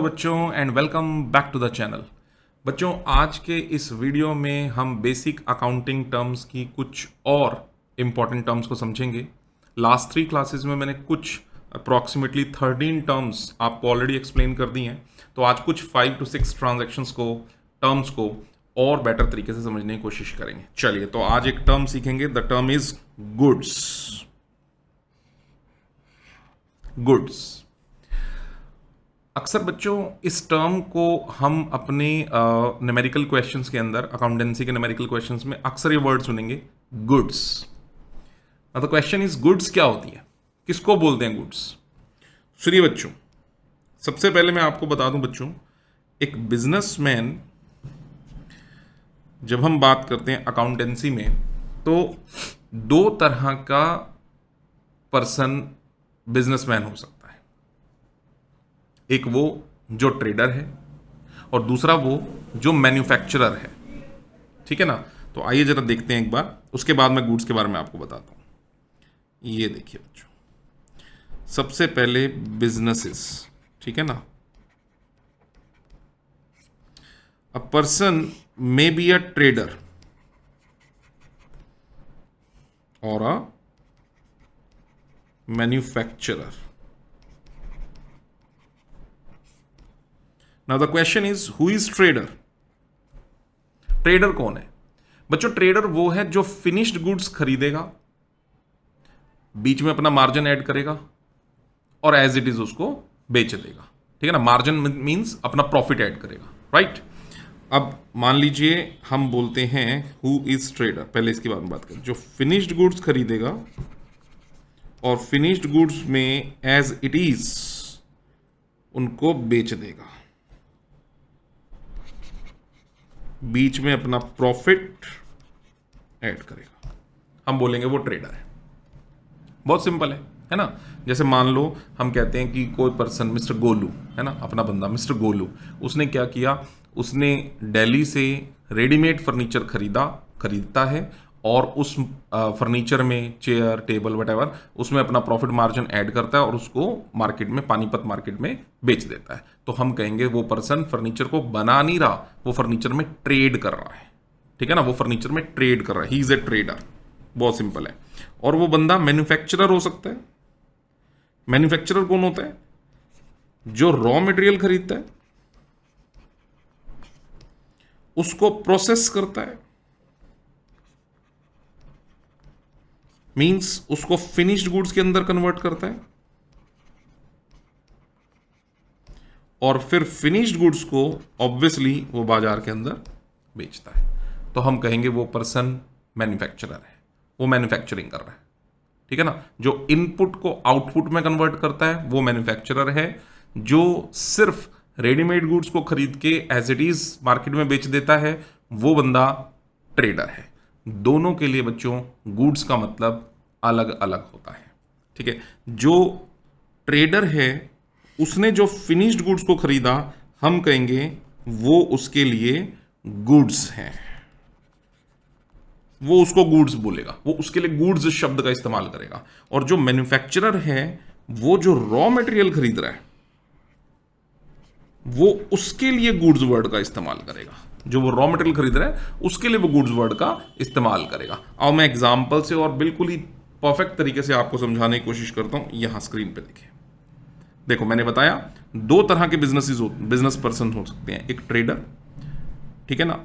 Hello बच्चों and welcome back to the channel. बच्चों, आज के इस वीडियो में हम बेसिक अकाउंटिंग टर्म्स की कुछ और इम्पॉर्टेंट टर्म्स को समझेंगे। लास्ट 3 क्लासेस में मैंने कुछ अप्रॉक्सीमेटली 13 टर्म्स आपको ऑलरेडी एक्सप्लेन कर दी हैं। तो आज कुछ 5 to 6 ट्रांजैक्शंस को, टर्म्स को और बेटर तरीके से समझने की कोशिश करेंगे। चलिए, तो आज एक टर्म सीखेंगे। The term is goods. Goods अक्सर बच्चों इस टर्म को हम अपने न्यूमेरिकल क्वेश्चंस के अंदर, अकाउंटेंसी के न्यूमेरिकल क्वेश्चंस में अक्सर ये वर्ड सुनेंगे, goods. The question is goods क्या होती है, किसको बोलते हैं गुड्स। सुनिए बच्चों, सबसे पहले मैं आपको बता दूं बच्चों, एक बिजनेसमैन, जब हम बात करते हैं अकाउंटेंसी में, तो 2 तरह का पर्सन बिजनेसमैन हो सकता है। एक वो जो ट्रेडर है और दूसरा वो जो मैन्युफैक्चरर है। ठीक है ना। तो आइए जरा देखते हैं एक बार, उसके बाद मैं गुड्स के बारे में आपको बताता हूं। ये देखिए बच्चों, सबसे पहले बिजनेसेस। ठीक है ना। A person may be a trader और a manufacturer. Now the question is who is trader. Trader कौन है बच्चों? ट्रेडर वो है जो फिनिश्ड गुड्स खरीदेगा, बीच में अपना मार्जिन ऐड करेगा और एज इट इज उसको बेच देगा। ठीक है ना। मार्जिन मींस अपना प्रॉफिट ऐड करेगा, राइट। अब मान लीजिए हम बोलते हैं हु इज ट्रेडर। पहले इसके बारे में बात करें। जो फिनिश्ड गुड्स खरीदेगा और फिनिश्ड गुड्स में एज इट इज उनको बेच देगा, बीच में अपना प्रॉफिट ऐड करेगा, हम बोलेंगे वो ट्रेडर है। बहुत सिंपल है ना। जैसे मान लो हम कहते हैं कि कोई पर्सन, मिस्टर गोलू है ना, अपना बंदा मिस्टर गोलू, उसने क्या किया, उसने दिल्ली से रेडीमेड फर्नीचर खरीदता है और उस फर्नीचर में चेयर, टेबल, वटेवर, उसमें अपना प्रॉफिट मार्जिन ऐड करता है और उसको मार्केट में, पानीपत मार्केट में बेच देता है। तो हम कहेंगे वो पर्सन फर्नीचर को बना नहीं रहा, वो फर्नीचर में ट्रेड कर रहा है। ठीक है ना। वो फर्नीचर में ट्रेड कर रहा है, ही इज ए ट्रेडर। बहुत सिंपल है। और वो बंदा मैन्युफैक्चरर हो सकता है। मैन्युफैक्चरर कौन होता है? जो रॉ मटेरियल खरीदता है, उसको प्रोसेस करता है, मींस उसको फिनिश्ड गुड्स के अंदर कन्वर्ट करता है और फिर फिनिश्ड गुड्स को ऑब्वियसली वो बाजार के अंदर बेचता है। तो हम कहेंगे वो पर्सन मैन्युफैक्चरर है, वो मैन्युफैक्चरिंग कर रहा है। ठीक है ना। जो इनपुट को आउटपुट में कन्वर्ट करता है वो मैन्युफैक्चरर है। जो सिर्फ रेडीमेड गुड्स को खरीद के एज इट इज मार्केट में बेच देता है वो बंदा ट्रेडर है। दोनों के लिए बच्चों गुड्स का मतलब अलग अलग होता है। ठीक है। जो ट्रेडर है उसने जो फिनिश्ड गुड्स को खरीदा, हम कहेंगे वो उसके लिए गुड्स हैं, वो उसको गुड्स बोलेगा, वो उसके लिए गुड्स शब्द का इस्तेमाल करेगा। और जो मैन्युफैक्चरर है वो जो रॉ मटेरियल खरीद रहा है वो उसके लिए गुड्स वर्ड का इस्तेमाल करेगा। जो वो रॉ मटेरियल खरीद रहा है उसके लिए वो गुड्स वर्ड का इस्तेमाल करेगा। अब मैं एग्जांपल से और बिल्कुल ही परफेक्ट तरीके से आपको समझाने की कोशिश करता हूं। यहां स्क्रीन पे देखिए। देखो, मैंने बताया 2 तरह के बिजनेस पर्सन हो सकते हैं। एक ट्रेडर, ठीक है ना,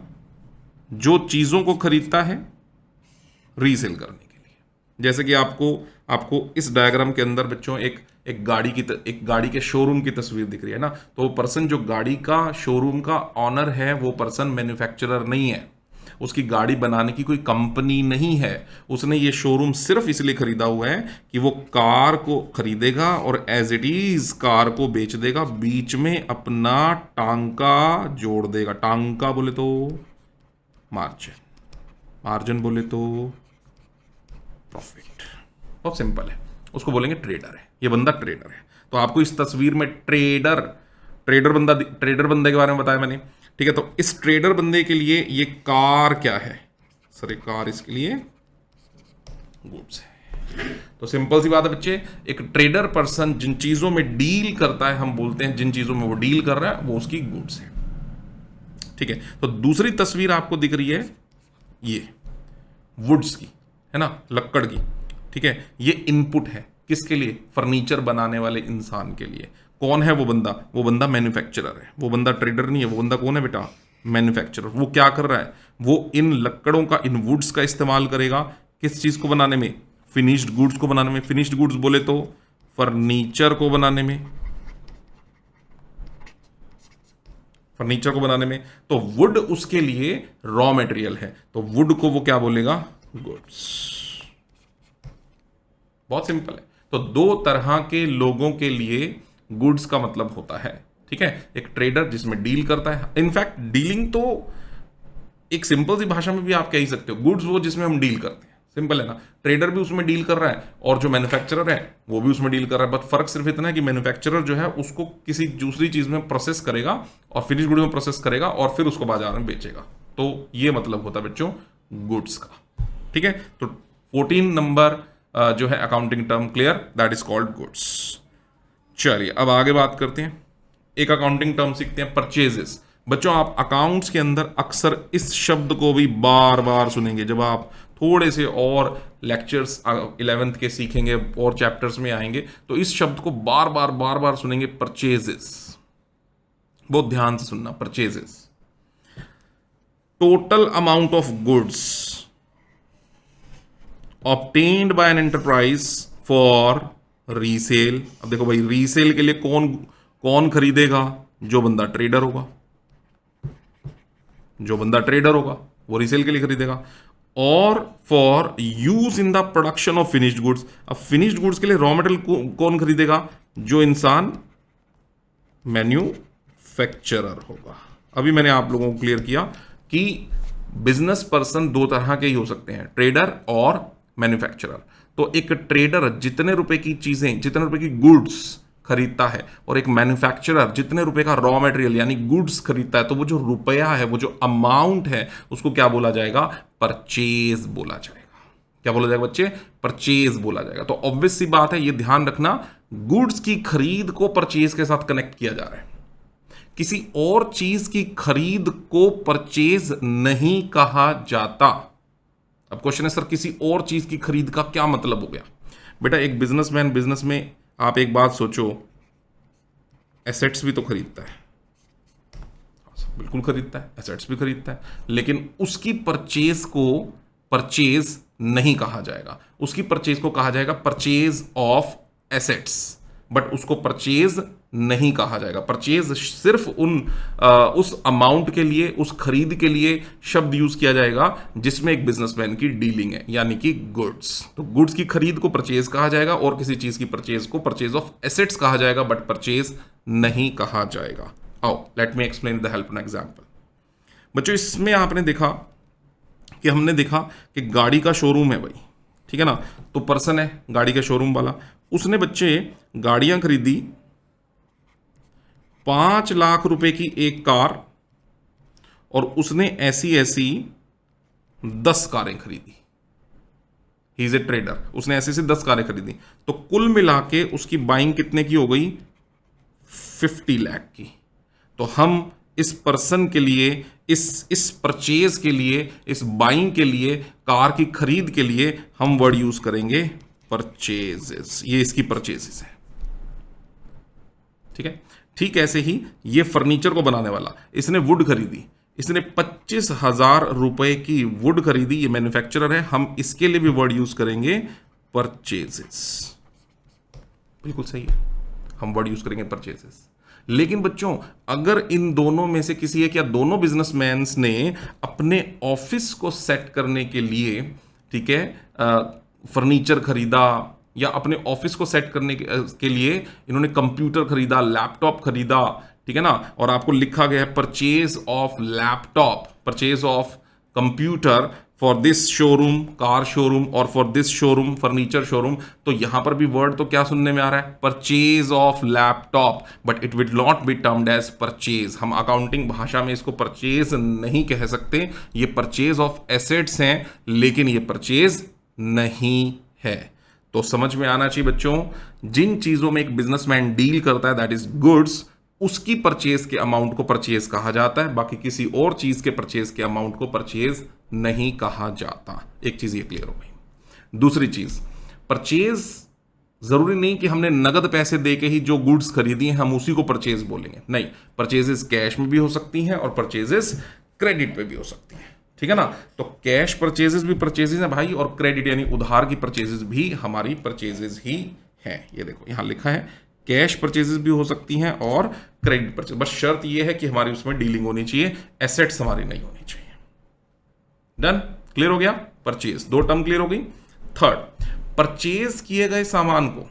जो चीजों को खरीदता है रीसेल करने के लिए। जैसे कि आपको इस डायग्राम के अंदर बच्चों एक गाड़ी के शोरूम की तस्वीर दिख रही है ना। तो वो पर्सन जो गाड़ी का शोरूम का ऑनर है वो पर्सन मैन्युफैक्चरर नहीं है, उसकी गाड़ी बनाने की कोई कंपनी नहीं है। उसने ये शोरूम सिर्फ इसलिए खरीदा हुआ है कि वो कार को खरीदेगा और एज इट इज कार को बेच देगा, बीच में अपना टांका जोड़ देगा। टांका बोले तो मार्जिन, मार्जिन बोले तो प्रॉफिट। बहुत सिंपल है, उसको बोलेंगे ट्रेडर है। ये बंदा ट्रेडर है। तो आपको इस तस्वीर में ट्रेडर बंदे के बारे में बताया मैंने। ठीक है। तो इस ट्रेडर बंदे के लिए ये कार क्या है? सर, ये कार इसके लिए गुड्स है। तो सिंपल सी बात है बच्चे, एक ट्रेडर पर्सन जिन चीजों में डील करता है, हम बोलते हैं जिन चीजों में वो डील कर रहा है वो उसकी गुड्स है। ठीक है, तो दूसरी तस्वीर आपको दिख रही है ये वुड्स की, है ना, लक्कड़ की। ठीक है, ये इनपुट है किसके लिए? फर्नीचर बनाने वाले इंसान के लिए। कौन है वो बंदा? वो बंदा मैन्युफैक्चरर है, वो बंदा ट्रेडर नहीं है। वो बंदा कौन है बेटा? मैन्युफैक्चरर। वो क्या कर रहा है? वो इन लकड़ों का, इन वुड्स का इस्तेमाल करेगा किस चीज को बनाने में? फिनिश्ड गुड्स को बनाने में। फिनिश्ड गुड्स बोले तो फर्नीचर को बनाने में, फर्नीचर को बनाने में। तो वुड उसके लिए रॉ मटेरियल है, तो वुड को वो क्या बोलेगा? गुड्स। बहुत सिंपल है। तो दो तरह के लोगों के लिए गुड्स का मतलब होता है। ठीक है, एक ट्रेडर जिसमें डील करता है, इनफैक्ट डीलिंग तो एक सिंपल सी भाषा में भी आप कह ही सकते हो, गुड्स वो जिसमें हम डील करते हैं, सिंपल है ना। ट्रेडर भी उसमें डील कर रहा है और जो मैन्युफैक्चरर है वो भी उसमें डील कर रहा है। बट फर्क सिर्फ इतना है कि मैन्युफैक्चरर जो है उसको किसी दूसरी चीज में प्रोसेस करेगा और फिनिश गुड में प्रोसेस करेगा और फिर उसको बाजार में बेचेगा। तो ये मतलब होता है बच्चों गुड्स का। ठीक है, तो 14 नंबर जो है accounting term clear, that is called goods. चलिए अब आगे बात करते हैं, एक अकाउंटिंग टर्म सीखते हैं, परचेजेस। बच्चों आप अकाउंट्स के अंदर अक्सर इस शब्द को भी बार बार सुनेंगे। जब आप थोड़े से और लेक्चर्स 11th के सीखेंगे और चैप्टर्स में आएंगे तो इस शब्द को बार बार सुनेंगे, परचेजेस। बहुत ध्यान से सुनना, purchases. Total amount of goods obtained by an enterprise for resale. अब देखो भाई, रीसेल के लिए कौन कौन खरीदेगा? जो बंदा ट्रेडर होगा, जो बंदा ट्रेडर होगा वो रीसेल के लिए खरीदेगा। और for use in the production of finished goods. अब फिनिश्ड गुड्स के लिए रॉ मटेरियल कौन खरीदेगा? जो इंसान मैन्युफैक्चरर होगा। अभी मैंने आप लोगों को क्लियर किया कि बिजनेस पर्सन दो तरह के ही हो सकते हैं, ट्रेडर और मैन्युफैक्चरर। तो एक ट्रेडर जितने रुपए की चीजें, जितने रुपए की गुड्स खरीदता है और एक मैन्युफैक्चरर जितने रुपए का रॉ मटेरियल यानी गुड्स खरीदता है, तो वो जो रुपया है, वो जो अमाउंट है, उसको क्या बोला जाएगा? परचेज बोला जाएगा। क्या बोला जाएगा बच्चे? परचेज बोला जाएगा। तो ऑब्वियस सी बात है, ये ध्यान रखना, गुड्स की खरीद को परचेज के साथ कनेक्ट किया जा रहा है। किसी और चीज की खरीद को परचेज नहीं कहा जाता। अब क्वेश्चन है सर किसी और चीज की खरीद का क्या मतलब हो गया? बेटा एक बिजनेसमैन बिजनेस में, आप एक बात सोचो, एसेट्स भी तो खरीदता है, बिल्कुल खरीदता है, एसेट्स भी खरीदता है, लेकिन उसकी परचेज को परचेज नहीं कहा जाएगा। उसकी परचेज को कहा जाएगा परचेज ऑफ एसेट्स, बट उसको परचेज नहीं कहा जाएगा। परचेज सिर्फ उस अमाउंट के लिए, उस खरीद के लिए शब्द यूज किया जाएगा जिसमें एक बिजनेसमैन की डीलिंग है, यानी कि गुड्स। तो गुड्स की खरीद को परचेज कहा जाएगा और किसी चीज की परचेज को परचेज ऑफ एसेट्स कहा जाएगा, बट परचेज नहीं कहा जाएगा। आओ let me explain the help an example. बच्चों इसमें आपने देखा कि हमने देखा कि गाड़ी का शोरूम है भाई, ठीक है ना। तो पर्सन है गाड़ी का शोरूम वाला, उसने बच्चे गाड़ियां खरीदी, 5 लाख रुपए की एक कार, और उसने ऐसी 10 कारें खरीदी। ही इज ए ट्रेडर, उसने ऐसे 10 कारें खरीदी, तो कुल मिला के उसकी बाइंग कितने की हो गई? 50 लाख की। तो हम इस पर्सन के लिए, इस परचेज के लिए, इस बाइंग के लिए, कार की खरीद के लिए हम वर्ड यूज करेंगे परचेजेस। ये इसकी परचेजेस है, ठीक है। ठीक ऐसे ही ये फर्नीचर को बनाने वाला, इसने वुड खरीदी, इसने 25,000 रुपए की वुड खरीदी, ये मैन्युफैक्चरर है, हम इसके लिए भी वर्ड यूज करेंगे परचेजेस। बिल्कुल सही है, हम वर्ड यूज करेंगे परचेजेस। लेकिन बच्चों अगर इन दोनों में से किसी एक या दोनों बिजनेसमैन्स ने अपने ऑफिस को सेट करने के लिए, ठीक है, फर्नीचर खरीदा, या अपने ऑफिस को सेट करने के लिए इन्होंने कंप्यूटर खरीदा, लैपटॉप खरीदा, ठीक है ना, और आपको लिखा गया है purchase of laptop, purchase of computer for this showroom, car showroom, और for this showroom, furniture showroom, तो यहां पर भी वर्ड तो क्या सुनने में आ रहा है? Purchase of laptop, but it will not be termed as purchase. हम अकाउंटिंग भाषा में इसको परचेज नहीं कह सकते। ये परचेज ऑफ एसेट्स हैं, लेकिन ये परचेज नहीं है। तो समझ में आना चाहिए बच्चों, जिन चीजों में एक बिजनेसमैन डील करता है दैट इज गुड्स, उसकी परचेज के अमाउंट को परचेज कहा जाता है, बाकी किसी और चीज के परचेज के अमाउंट को परचेज नहीं कहा जाता। एक चीज ये क्लियर हो गई। दूसरी चीज, परचेज जरूरी नहीं कि हमने नगद पैसे दे के ही जो गुड्स खरीदी हैं हम उसी को परचेज बोलेंगे, नहीं, परचेजेस कैश में भी हो सकती हैं और परचेजेस क्रेडिट पे भी हो सकती हैं, ठीक है ना। तो कैश परचेजेस भी परचेजेस हैं भाई, और क्रेडिट यानी उधार की परचेजेस भी हमारी परचेजेस ही हैं। ये देखो यहां लिखा है कैश परचेजेस भी हो सकती हैं और क्रेडिट परचेज, बस शर्त ये है कि हमारी उसमें डीलिंग होनी चाहिए, एसेट्स हमारी नहीं होनी चाहिए। डन, क्लियर हो गया। परचेज, दो टर्म क्लियर हो गई। थर्ड, परचेज किए गए सामान को,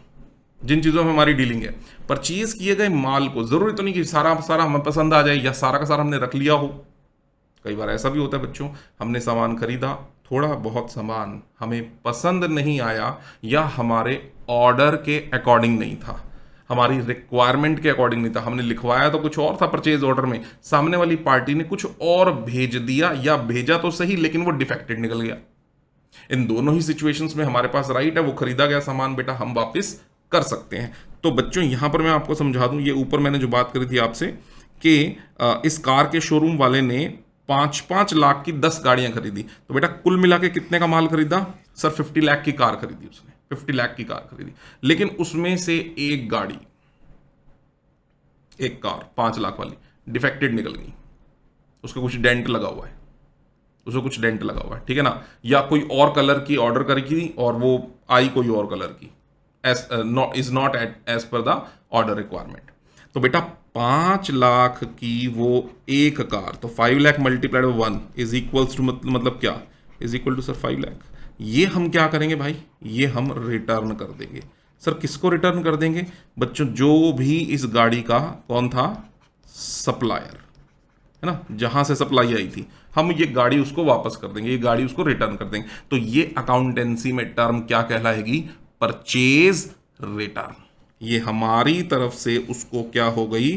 जिन चीजों में हमारी डीलिंग है, परचेज किए गए माल को, जरूरी तो नहीं कि सारा सारा हमें पसंद आ जाए या सारा का सारा हमने रख लिया हो। कई बार ऐसा भी होता है बच्चों, हमने सामान खरीदा, थोड़ा बहुत सामान हमें पसंद नहीं आया या हमारे ऑर्डर के अकॉर्डिंग नहीं था, हमारी रिक्वायरमेंट के अकॉर्डिंग नहीं था, हमने लिखवाया तो कुछ और था परचेज ऑर्डर में, सामने वाली पार्टी ने कुछ और भेज दिया, या भेजा तो सही लेकिन वो डिफेक्टेड निकल गया। इन दोनों ही सिचुएशंस में हमारे पास राइट है, वो खरीदा गया सामान बेटा हम वापस कर सकते हैं। तो बच्चों यहां पर मैं आपको समझा दूं, ये ऊपर मैंने जो बात करी थी आपसे कि इस कार के शोरूम वाले ने 5-5 लाख की 10 गाड़ियां खरीदी, तो बेटा कुल मिला के कितने का माल खरीदा? सर 50 लाख की कार खरीदी उसने, 50 लाख की कार खरीदी, लेकिन उसमें से एक गाड़ी, एक कार 5 लाख वाली डिफेक्टेड निकल गई, उसका कुछ डेंट लगा हुआ है, उसको कुछ डेंट लगा हुआ है, ठीक है ना, या कोई और कलर की ऑर्डर करी थी और वो आई कोई और कलर की, is not as per the order requirement. तो बेटा 5 लाख की वो एक कार, तो 5 lakh multiplied 1 is equals to मतलब क्या, is equal to sir 5 lakh. ये हम क्या करेंगे भाई, ये हम रिटर्न कर देंगे। सर किसको रिटर्न कर देंगे बच्चों? जो भी इस गाड़ी का कौन था, सप्लायर है ना, जहां से सप्लाई आई थी, हम ये गाड़ी उसको वापस कर देंगे, ये गाड़ी उसको रिटर्न कर देंगे। तो ये अकाउंटेंसी में टर्म क्या कहलाएगी? Purchase return. ये हमारी तरफ से उसको क्या हो गई,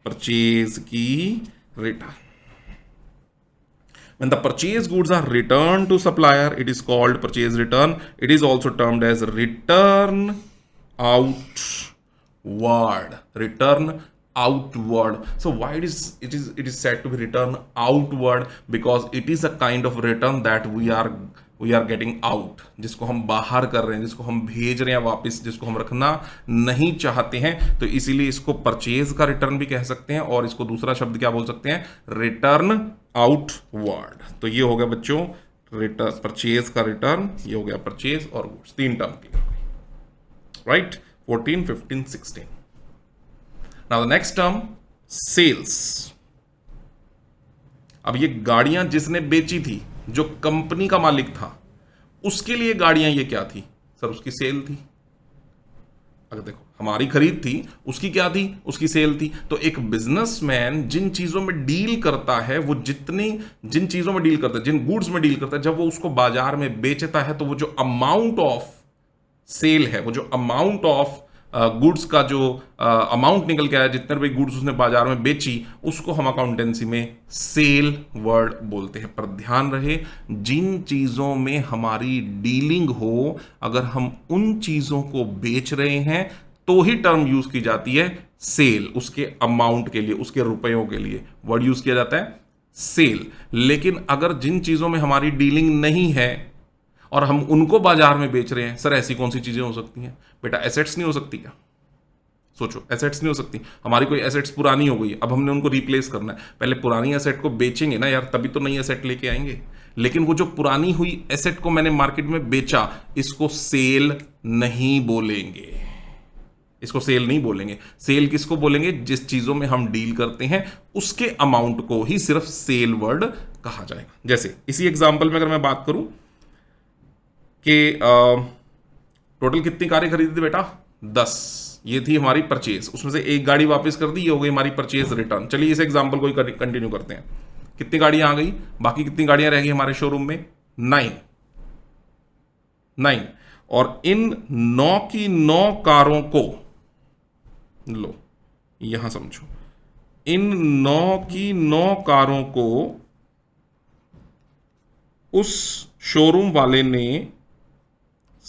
परचेज की return. When the purchased goods are returned to supplier, it is called purchase return. It is also termed as return outward. Return outward. So why it is said to be return outward? Because it is a kind of return that we are getting out, जिसको हम बाहर कर रहे हैं, जिसको हम भेज रहे हैं वापस, जिसको हम रखना नहीं चाहते हैं, तो इसीलिए इसको परचेज का रिटर्न भी कह सकते हैं, और इसको दूसरा शब्द क्या बोल सकते हैं, रिटर्न आउटवर्ड। तो ये हो गया बच्चों रिटर्न, परचेज का रिटर्न, ये हो गया परचेज और गुड्स, 3 टर्म क्लियर हो गई, right. 14, 15, 16। Now the next term sales. अब ये गाड़ियां जिसने बेची थी, जो कंपनी का मालिक था, उसके लिए गाड़ियां ये क्या थी सर? उसकी सेल थी। अगर देखो हमारी खरीद थी, उसकी क्या थी? उसकी सेल थी। तो एक बिजनेसमैन जिन चीजों में डील करता है, वो जिन चीजों में डील करता है, जिन गुड्स में डील करता है, जब वो उसको बाजार में बेचता है, तो वो जो अमाउंट ऑफ सेल है, वो जो अमाउंट ऑफ गुड्स का जो अमाउंट निकल के आया, जितने रुपए गुड्स उसने बाजार में बेची, उसको हम अकाउंटेंसी में सेल वर्ड बोलते हैं। पर ध्यान रहे, जिन चीजों में हमारी डीलिंग हो, अगर हम उन चीजों को बेच रहे हैं तो ही टर्म यूज की जाती है सेल, उसके अमाउंट के लिए, उसके रुपयों के लिए वर्ड यूज किया जाता है सेल। लेकिन अगर जिन चीजों में हमारी डीलिंग नहीं है और हम उनको बाजार में बेच रहे हैं, सर ऐसी कौन सी चीजें हो सकती हैं बेटा? एसेट्स नहीं हो सकती क्या? सोचो, एसेट्स नहीं हो सकती। हमारी कोई एसेट्स पुरानी हो गई, अब हमने उनको रिप्लेस करना है, पहले पुरानी एसेट को बेचेंगे ना यार, तभी तो नई एसेट लेके आएंगे। लेकिन वो जो पुरानी हुई एसेट को मैंने मार्केट में बेचा, इसको सेल नहीं बोलेंगे, इसको सेल नहीं बोलेंगे। सेल किसको बोलेंगे? जिस चीजों में हम डील करते हैं उसके अमाउंट को ही सिर्फ सेल वर्ड कहा जाएगा। जैसे इसी एग्जाम्पल में अगर मैं बात करूं कि टोटल कितनी कारें खरीदी थी बेटा? 10। ये थी हमारी परचेज, उसमें से एक गाड़ी वापस कर दी, ये हो गई हमारी परचेज रिटर्न। चलिए इस एग्जांपल को कंटिन्यू करते हैं। कितनी गाड़ियां आ गई? बाकी कितनी गाड़ियां रह गई हमारे शोरूम में? 9। और इन 9 की 9 कारों को लो, यहां समझो, इन 9 की 9 कारों को उस शोरूम वाले ने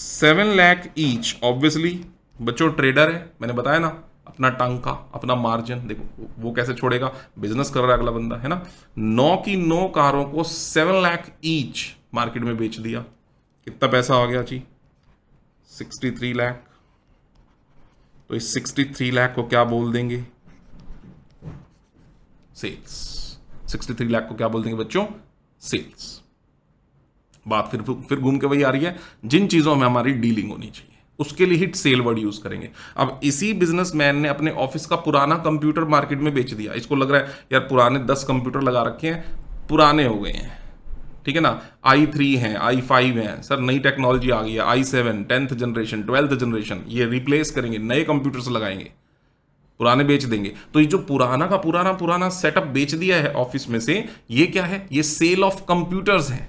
7 लाख ईच, ऑब्वियसली बच्चों ट्रेडर है, मैंने बताया ना, अपना टांका, अपना मार्जिन देखो वो कैसे छोड़ेगा, बिजनेस कर रहा है अगला बंदा, है ना। 9 की 9 कारों को 7 लाख ईच मार्केट में बेच दिया, कितना पैसा आ गया जी, 63 लाख। तो इस 63 लाख को क्या बोल देंगे, सेल्स। 63 लाख को क्या बोल देंगे बच्चों, सेल्स। बात फिर घूम के वही आ रही है, जिन चीजों में हमारी डीलिंग होनी चाहिए उसके लिए ही सेल वर्ड यूज करेंगे। अब इसी बिजनेसमैन ने अपने ऑफिस का पुराना कंप्यूटर मार्केट में बेच दिया, इसको लग रहा है यार पुराने 10 कंप्यूटर लगा रखे हैं, पुराने हो गए हैं, ठीक है ना, i3 हैं, i5 हैं, सर नई टेक्नोलॉजी आ गई है, i7 10th generation 12th generation, ये रिप्लेस करेंगे, नए कंप्यूटर्स लगाएंगे, पुराने बेच देंगे। तो ये जो पुराना का पुराना सेटअप बेच दिया है ऑफिस में से, ये क्या है, ये सेल ऑफ कंप्यूटर्स है,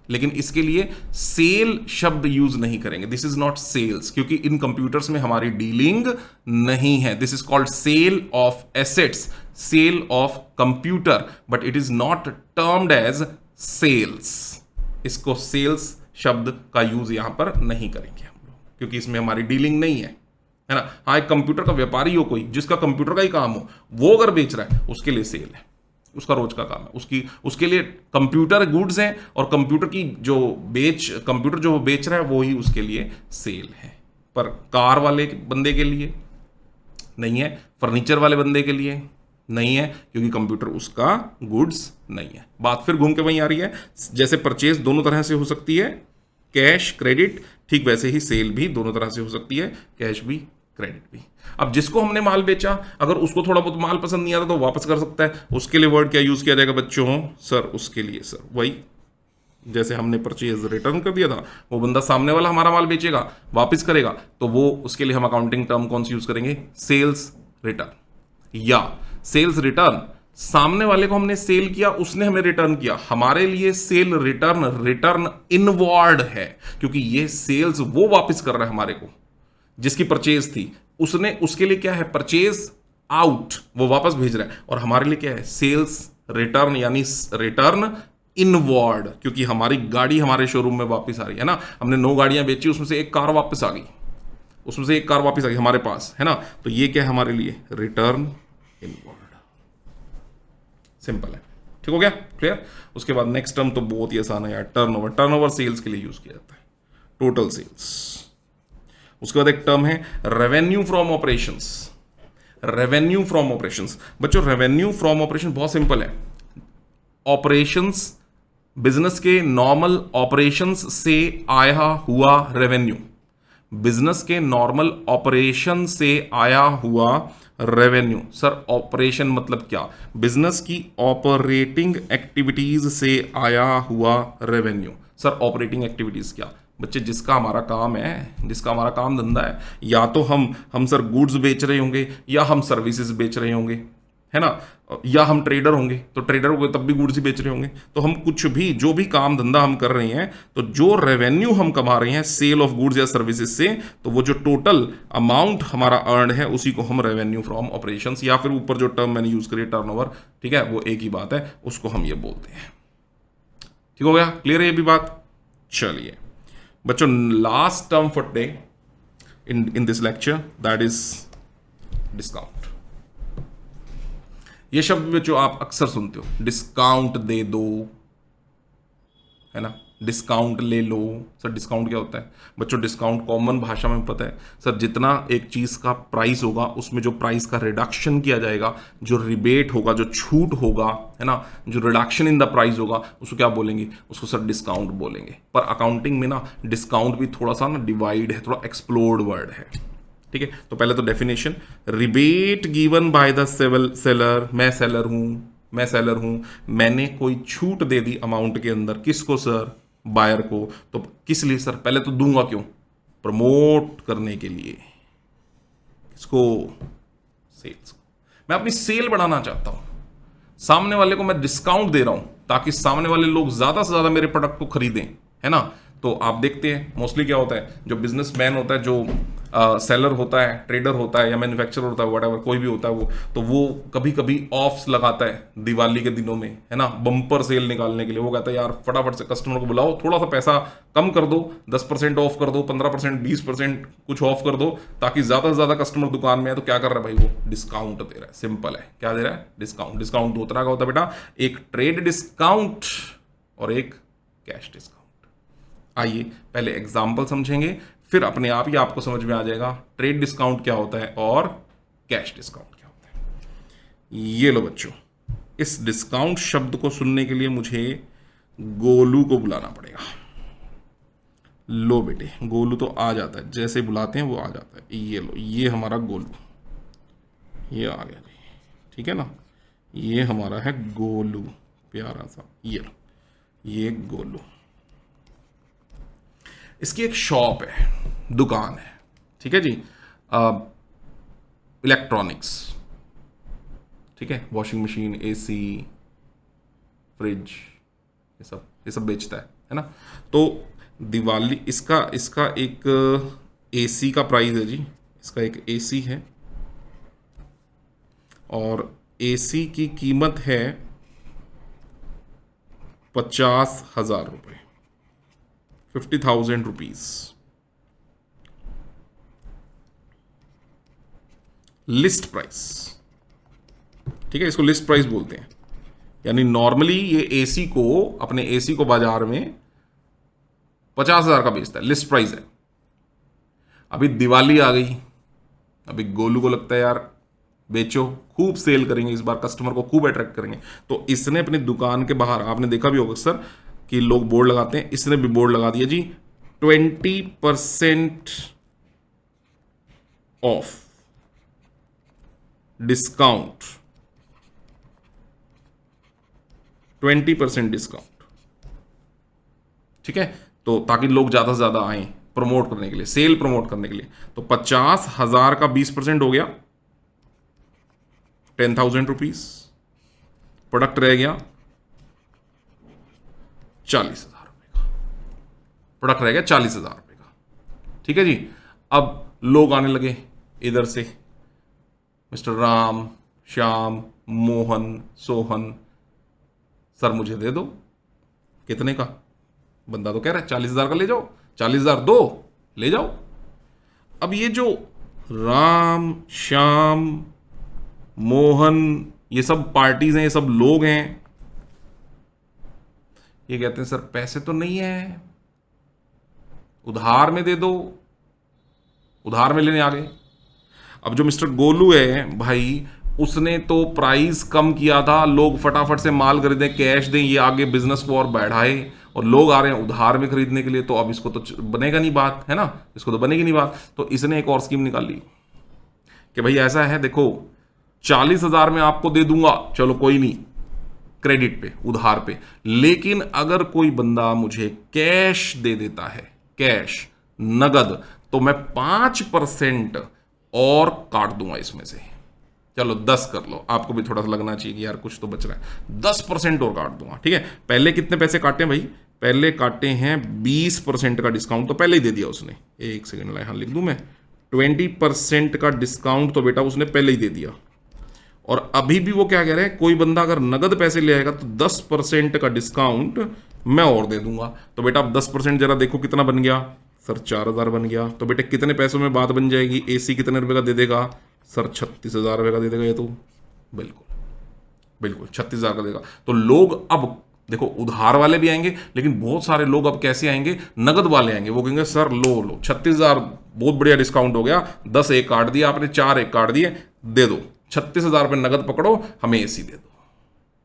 लेकिन इसके लिए सेल शब्द यूज नहीं करेंगे, दिस इज नॉट सेल्स, क्योंकि इन कंप्यूटर्स में हमारी डीलिंग नहीं है। This is called sale of assets, sale of computer, but it is not termed as sales. इसको सेल्स शब्द का यूज यहां पर नहीं करेंगे हम लोग, क्योंकि इसमें हमारी डीलिंग नहीं है ना। हाँ, एक कंप्यूटर का व्यापारी हो कोई, जिसका कंप्यूटर का ही काम हो, वो अगर बेच रहा है उसके लिए सेल है, उसका रोज का काम है, उसके लिए कंप्यूटर गुड्स हैं, और कंप्यूटर की कंप्यूटर जो बेच रहा है वो ही उसके लिए सेल है। पर कार वाले बंदे के लिए नहीं है, फर्नीचर वाले बंदे के लिए नहीं है, क्योंकि कंप्यूटर उसका गुड्स नहीं है। बात फिर घूम के वहीं आ रही है, जैसे परचेज दोनों तरह से हो सकती है, कैश क्रेडिट, ठीक वैसे ही सेल भी दोनों तरह से हो सकती है, कैश भी क्रेडिट भी। अब जिसको हमने माल बेचा, अगर उसको थोड़ा बहुत माल पसंद नहीं आता तो वापस कर सकता है, उसके लिए वर्ड क्या यूज किया जाएगा बच्चों, सर उसके लिए सर वही जैसे हमने परचेज रिटर्न कर दिया था, वो बंदा सामने वाला हमारा माल बेचेगा वापस करेगा, तो वो उसके लिए हम अकाउंटिंग टर्म कौन सी यूज करेंगे, सेल्स रिटर्न। या सेल्स रिटर्न, सामने वाले को हमने सेल किया, उसने हमें रिटर्न किया, हमारे लिए सेल रिटर्न इनवर्ड है, क्योंकि ये सेल्स वो वापस कर रहा है हमारे को, जिसकी परचेज थी उसके लिए क्या है, परचेज आउट, वो वापस भेज रहा है, और हमारे लिए क्या है, सेल्स रिटर्न, यानी रिटर्न इनवर्ड, क्योंकि हमारी गाड़ी हमारे शोरूम में वापस आ रही है ना। हमने 9 गाड़ियां बेची, उसमें से एक कार वापस आ गई, हमारे पास, है ना। तो ये क्या है हमारे लिए, रिटर्न इनवर्ड। सिंपल है, ठीक हो गया, क्लियर। उसके बाद नेक्स्ट टर्म तो बहुत ही आसान है यार, टर्नओवर सेल्स के लिए यूज किया जाता है, टोटल सेल्स। उसके बाद एक टर्म है revenue from operations. Revenue from operations बच्चों, रेवेन्यू फ्रॉम ऑपरेशन बहुत सिंपल है, ऑपरेशंस, बिजनेस के नॉर्मल ऑपरेशंस से आया हुआ रेवेन्यू, बिजनेस के नॉर्मल ऑपरेशन से आया हुआ रेवेन्यू। सर ऑपरेशन मतलब क्या, बिजनेस की ऑपरेटिंग एक्टिविटीज से आया हुआ रेवेन्यू। सर ऑपरेटिंग एक्टिविटीज क्या बच्चे, जिसका हमारा काम है, जिसका हमारा काम धंधा है, या तो हम सर गुड्स बेच रहे होंगे, या हम सर्विसेज बेच रहे होंगे, है ना, या हम ट्रेडर होंगे, तो ट्रेडर होंगे तब भी गुड्स ही बेच रहे होंगे। तो हम कुछ भी, जो भी काम धंधा हम कर रहे हैं, तो जो रेवेन्यू हम कमा रहे हैं सेल ऑफ गुड्स या सर्विसेज से, तो वो जो टोटल अमाउंट हमारा अर्न है उसी को हम रेवेन्यू फ्रॉम ऑपरेशंस, या फिर ऊपर जो टर्म मैंने यूज करी टर्नओवर, ठीक है, वो एक ही बात है, उसको हम ये बोलते हैं। ठीक हो गया, क्लियर है ये भी बात। चलिए बच्चों, last term for day in this lecture, that is discount. ये शब्द बच्चों आप अक्सर सुनते हो, डिस्काउंट दे दो, है ना, डिस्काउंट ले लो। सर डिस्काउंट क्या होता है बच्चों, डिस्काउंट कॉमन भाषा में पता है सर, जितना एक चीज का प्राइस होगा उसमें जो प्राइस का रिडक्शन किया जाएगा, जो रिबेट होगा, जो छूट होगा, है ना, जो रिडक्शन इन द प्राइस होगा, उसको क्या बोलेंगे, उसको सर डिस्काउंट बोलेंगे। पर अकाउंटिंग में ना डिस्काउंट भी थोड़ा सा ना डिवाइड है, थोड़ा एक्सप्लोर्ड वर्ड है, ठीक है। तो पहले तो definition, rebate given by the seller, मैं सेलर हूं, मैंने कोई छूट दे दी अमाउंट के अंदर, किसको सर, बायर को। तो किस लिए सर, पहले तो दूंगा क्यों, प्रमोट करने के लिए, इसको सेल्स, मैं अपनी सेल बढ़ाना चाहता हूं, सामने वाले को मैं डिस्काउंट दे रहा हूं ताकि सामने वाले लोग ज्यादा से ज्यादा मेरे प्रोडक्ट को खरीदें, है ना। तो आप देखते हैं मोस्टली क्या होता है, जो बिजनेसमैन होता है, जो सेलर होता है, ट्रेडर होता है या मैन्युफैक्चरर होता है, व्हाटएवर कोई भी होता है वो, तो वो कभी कभी ऑफ्स लगाता है दिवाली के दिनों में, है ना, बम्पर सेल निकालने के लिए। वो कहता है यार फटाफट से कस्टमर को बुलाओ, थोड़ा सा पैसा कम कर दो, 10% ऑफ कर दो, 15%, 20% कुछ ऑफ कर दो, ताकि ज्यादा से ज्यादा कस्टमर दुकान में है। तो क्या कर रहा है भाई, वो डिस्काउंट दे रहा है। सिंपल है, क्या दे रहा है, डिस्काउंट। डिस्काउंट दो तरह का होता है बेटा, एक ट्रेड डिस्काउंट और एक कैश डिस्काउंट। आइए पहले एग्जाम्पल समझेंगे, फिर अपने आप ही आपको समझ में आ जाएगा ट्रेड डिस्काउंट क्या होता है और कैश डिस्काउंट क्या होता है। ये लो बच्चों, इस डिस्काउंट शब्द को सुनने के लिए मुझे गोलू को बुलाना पड़ेगा। लो बेटे, गोलू तो आ जाता है, जैसे बुलाते हैं वो आ जाता है। ये लो, ये हमारा गोलू, ये आ गया जी, ठीक है ना। ये हमारा है गोलू, प्यारा सा। ये लो, ये गोलू। इसकी एक शॉप है, दुकान है, ठीक है जी, इलेक्ट्रॉनिक्स, ठीक है, वॉशिंग मशीन, एसी, फ्रिज, ये सब बेचता है ना। तो दिवाली, इसका एक एसी का प्राइस है जी, इसका एक एसी है और एसी की कीमत है 50,000 रुपये, 50,000 रुपीज। लिस्ट प्राइस, ठीक है, इसको लिस्ट प्राइस बोलते हैं। यानी नॉर्मली ये एसी को, अपने एसी को बाजार में 50,000 का बेचता है, लिस्ट प्राइस है। अभी दिवाली आ गई, अभी गोलू को लगता है यार बेचो, खूब सेल करेंगे इस बार, कस्टमर को खूब अट्रैक्ट करेंगे। तो इसने अपनी दुकान के बाहर, आपने देखा भी होगा सर कि लोग बोर्ड लगाते हैं, इसने भी बोर्ड लगा दिया जी, 20% ऑफ डिस्काउंट, 20% डिस्काउंट, ठीक है। तो ताकि लोग ज्यादा से ज्यादा आए प्रमोट करने के लिए, सेल प्रमोट करने के लिए। तो 50,000 का 20% हो गया 10,000 रुपीज, प्रोडक्ट रह गया 40,000 रुपए का, प्रोडक्ट रह गया 40,000 रुपए का, ठीक है जी। अब लोग आने लगे इधर से, मिस्टर राम, श्याम, मोहन, सोहन, सर मुझे दे दो। कितने का? बंदा तो कह रहा है 40,000 का ले जाओ, 40,000 दो, ले जाओ। अब ये जो राम, श्याम, मोहन, ये सब पार्टीज हैं, ये सब लोग हैं, ये कहते हैं सर पैसे तो नहीं है, उधार में दे दो, उधार में लेने आ गए। अब जो मिस्टर गोलू है भाई, उसने तो प्राइस कम किया था, लोग फटाफट से माल खरीदें, कैश दें, ये आगे बिजनेस को और बढ़ाए, और लोग आ रहे हैं उधार में खरीदने के लिए। तो अब इसको तो बनेगा नहीं बात, है ना, इसको तो बनेगी नहीं बात। तो इसने एक और स्कीम निकाली कि भाई ऐसा है, देखो 40,000 में आपको दे दूंगा, चलो कोई नहीं, क्रेडिट पे, उधार पे, लेकिन अगर कोई बंदा मुझे कैश दे देता है, कैश, नगद, तो मैं 5% और काट दूंगा इसमें से। चलो 10 कर लो, आपको भी थोड़ा सा लगना चाहिए कि यार कुछ तो बच रहा है, 10% और काट दूंगा, ठीक है। पहले कितने पैसे काटे भाई? पहले काटे हैं 20% का डिस्काउंट, तो पहले ही दे दिया उसने। एक सेकेंड, यहां लिख दूं मैं, 20% का डिस्काउंट तो बेटा उसने पहले ही दे दिया। और अभी भी वो क्या कह रहे हैं, कोई बंदा अगर नगद पैसे ले आएगा तो 10% का डिस्काउंट मैं और दे दूंगा। तो बेटा अब 10% जरा देखो कितना बन गया सर, 4,000 बन गया। तो बेटे कितने पैसों में बात बन जाएगी? एसी कितने रुपए का दे देगा सर? 36,000 रुपए का दे देगा ये तो, बिल्कुल बिल्कुल 36,000 का देगा। तो लोग अब देखो, उधार वाले भी आएंगे, लेकिन बहुत सारे लोग अब कैसे आएंगे, नगद वाले आएंगे। वो कहेंगे सर लो 36,000 बहुत बढ़िया डिस्काउंट हो गया, 10 एक काट दिया आपने, 4 एक काट दिए, दे दो 36,000 रुपये नगद पकड़ो, हमें एसी दे दो।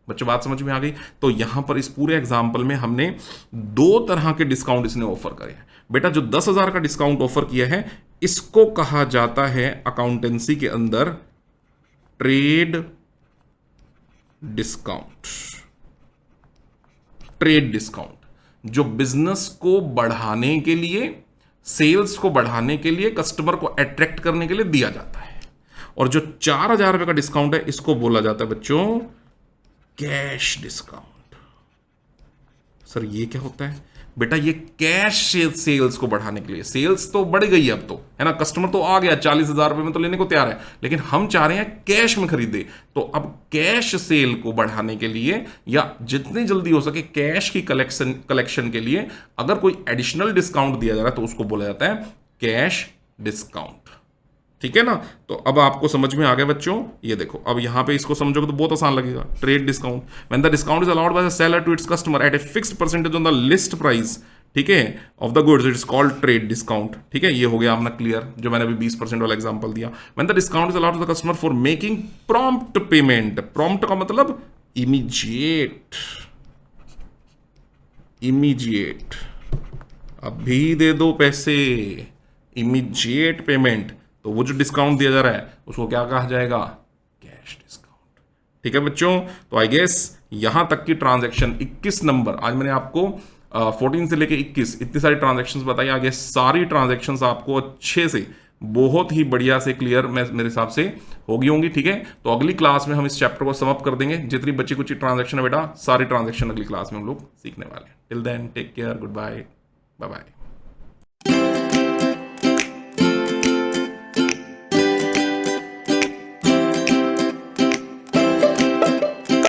बच्चों बात समझ में आ गई? तो यहां पर इस पूरे एग्जाम्पल में हमने 2 तरह के डिस्काउंट इसने ऑफर करे हैं। बेटा जो 10,000 का डिस्काउंट ऑफर किया है, इसको कहा जाता है अकाउंटेंसी के अंदर ट्रेड डिस्काउंट। ट्रेड डिस्काउंट जो बिजनेस को बढ़ाने के लिए, सेल्स को बढ़ाने के लिए, कस्टमर को अट्रैक्ट करने के लिए दिया जाता है। और जो 4,000 रुपए का डिस्काउंट है, इसको बोला जाता है बच्चों कैश डिस्काउंट। सर ये क्या होता है? बेटा ये कैश सेल्स को बढ़ाने के लिए, सेल्स तो बढ़ गई है अब तो, है ना, कस्टमर तो आ गया 40,000 रुपए में तो लेने को तैयार है, लेकिन हम चाह रहे हैं कैश में खरीदे। तो अब कैश सेल को बढ़ाने के लिए या जितनी जल्दी हो सके कैश की कलेक्शन के लिए अगर कोई एडिशनल डिस्काउंट दिया जा रहा है तो उसको बोला जाता है कैश डिस्काउंट। ठीक है ना। तो अब आपको समझ में आ गया बच्चों। ये देखो अब यहां पे इसको समझोगे तो बहुत आसान लगेगा। Trade discount, when the discount is allowed by the seller to its customer at a fixed percentage on the list price, ठीक है, of the goods, it's called trade discount. ठीक है, ये हो गया अपना क्लियर, जो मैंने अभी 20% वाला एग्जांपल दिया। When the discount is allowed to the customer for making prompt payment, prompt का मतलब इमीडिएट, इमीडिएट, अभी दे दो पैसे, इमीडिएट पेमेंट, तो वो जो डिस्काउंट दिया जा रहा है उसको क्या कहा जाएगा, कैश डिस्काउंट। ठीक है बच्चों, तो आई गेस यहां तक की ट्रांजैक्शन 21 नंबर, आज मैंने आपको 14 से लेके 21 इतनी सारी ट्रांजैक्शंस बताई। आगे सारी ट्रांजैक्शंस आपको अच्छे से बहुत ही बढ़िया से क्लियर मेरे हिसाब से होंगी। ठीक है, तो अगली क्लास में हम इस चैप्टर को समाप्त कर देंगे। जितनी बची कुछ ट्रांजैक्शन है बेटा, सारी ट्रांजैक्शन अगली क्लास में हम लोग सीखने वाले हैं। Till then take care, good bye, bye bye.